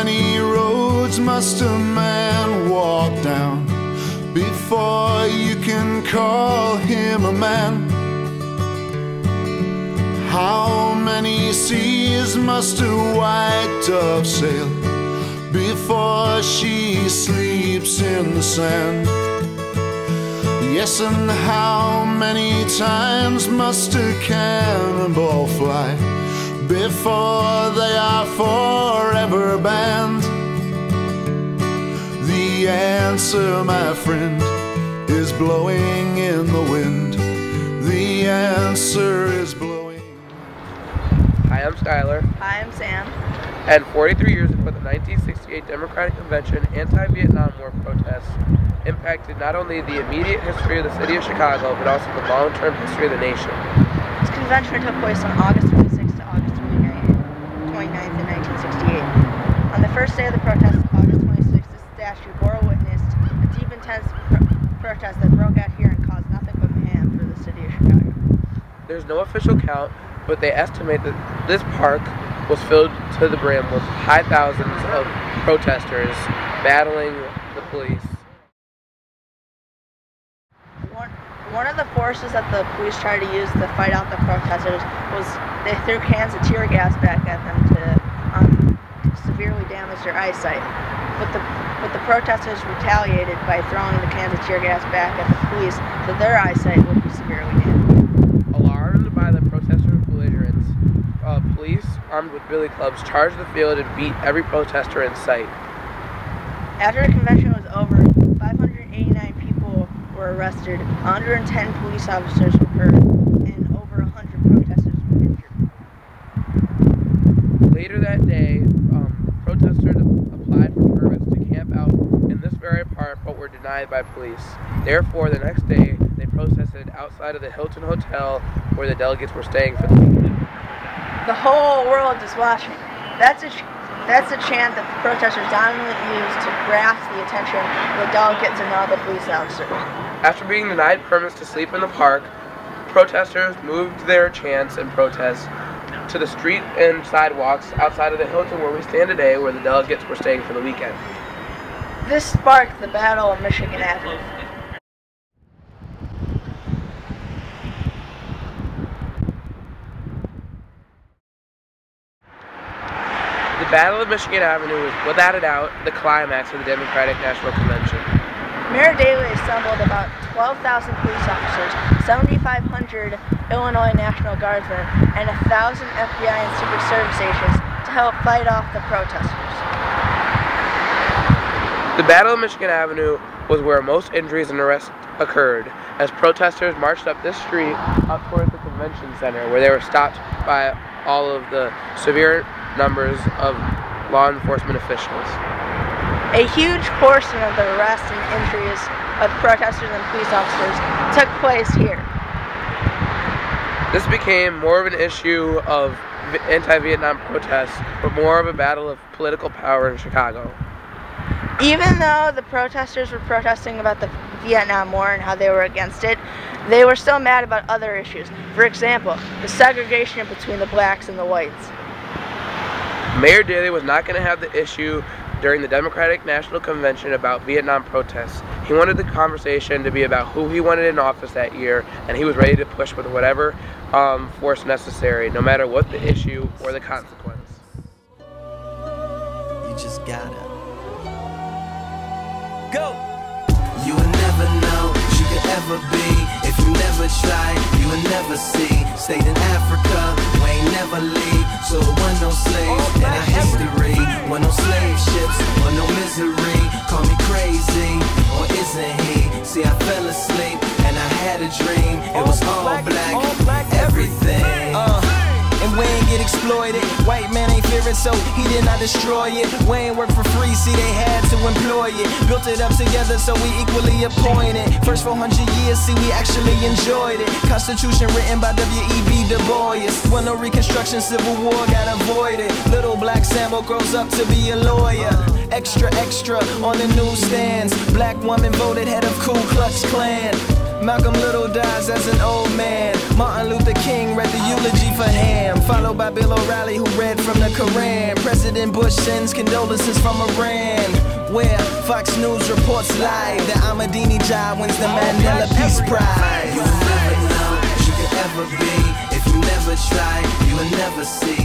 many roads must a man walk down before you can call him a man? How many seas must a white dove sail before she sleeps in the sand? Yes, and how many times must a cannonball fly before they are forever banned? The answer, my friend, is blowing in the wind. The answer is blowing. Hi, I'm Skyler. Hi, I'm Sam. And 43 years before the 1968 Democratic Convention, anti-Vietnam War protests impacted not only the immediate history of the city of Chicago, but also the long-term history of the nation. This convention took place on August 26th to August 29th in 1968. On the first day of the protest, August 26th, the statue bore witness a deep, intense protest that broke out here and caused nothing but mayhem for the city of Chicago. There's no official count, but they estimate that this park was filled to the brim with high thousands of protesters battling the police. One of the forces that the police tried to use to fight out the protesters was they threw cans of tear gas back at them to severely damage their eyesight. But the protesters retaliated by throwing the cans of tear gas back at the police, so their eyesight would be severely damaged. Alarmed by the protesters' belligerence, police armed with billy clubs charged the field and beat every protester in sight. After the convention was over, 589 people were arrested, 110 police officers were hurt, and over 100 protesters were injured. Later that day, protesters applied for permits to camp out in this very park, but were denied by police. Therefore, the next day, they protested outside of the Hilton Hotel where the delegates were staying for the weekend. The whole world is watching. That's a chant that the protesters dominantly used to grasp the attention of the delegates and other police officers. After being denied permits to sleep in the park, protesters moved their chants and protests to the street and sidewalks outside of the Hilton where we stand today, where the delegates were staying for the weekend. This sparked the Battle of Michigan Avenue. The Battle of Michigan Avenue was, without a doubt, the climax of the Democratic National Convention. Mayor Daley assembled about 12,000 police officers, 7,500 Illinois National Guardsmen, and 1,000 FBI and Secret Service agents to help fight off the protesters. The Battle of Michigan Avenue was where most injuries and arrests occurred, as protesters marched up this street up towards the convention center, where they were stopped by all of the severe numbers of law enforcement officials. A huge portion of the arrests and injuries of protesters and police officers took place here. This became more of an issue of anti-Vietnam protests, but more of a battle of political power in Chicago. Even though the protesters were protesting about the Vietnam War and how they were against it, they were still mad about other issues. For example, the segregation between the blacks and the whites. Mayor Daley was not going to have the issue during the Democratic National Convention about Vietnam protests. He wanted the conversation to be about who he wanted in office that year, and he was ready to push with whatever force necessary, no matter what the issue or the consequence. You just gotta go. You would never know what you could ever be if you never try. You would never see. Stayed in Africa, we ain't never leave. So it wasn't no slaves in our history. Wasn't no slave ships or no misery. Call me crazy, or isn't he? See, I fell asleep and I had a dream. It was all black, everything. And we ain't get exploited. White man ain't fear it, so he did not destroy it. We ain't work for free, see they had to employ it. Built it up together, so we equally appointed. First 400 years, see we actually enjoyed it. Constitution written by W.E.B. Du Bois. When no Reconstruction, Civil War got avoided. Little black Sambo grows up to be a lawyer. Extra, extra on the newsstands. Black woman voted head of Ku Klux Klan. Malcolm Little dies as an old man. Martin Luther King read the eulogy for him. Followed by Bill O'Reilly, who read from the Koran. President Bush sends condolences from Iran, where Fox News reports live that Ahmadinejad wins the Mandela Peace Prize. You will never know what you could ever be if you never try. You will never see.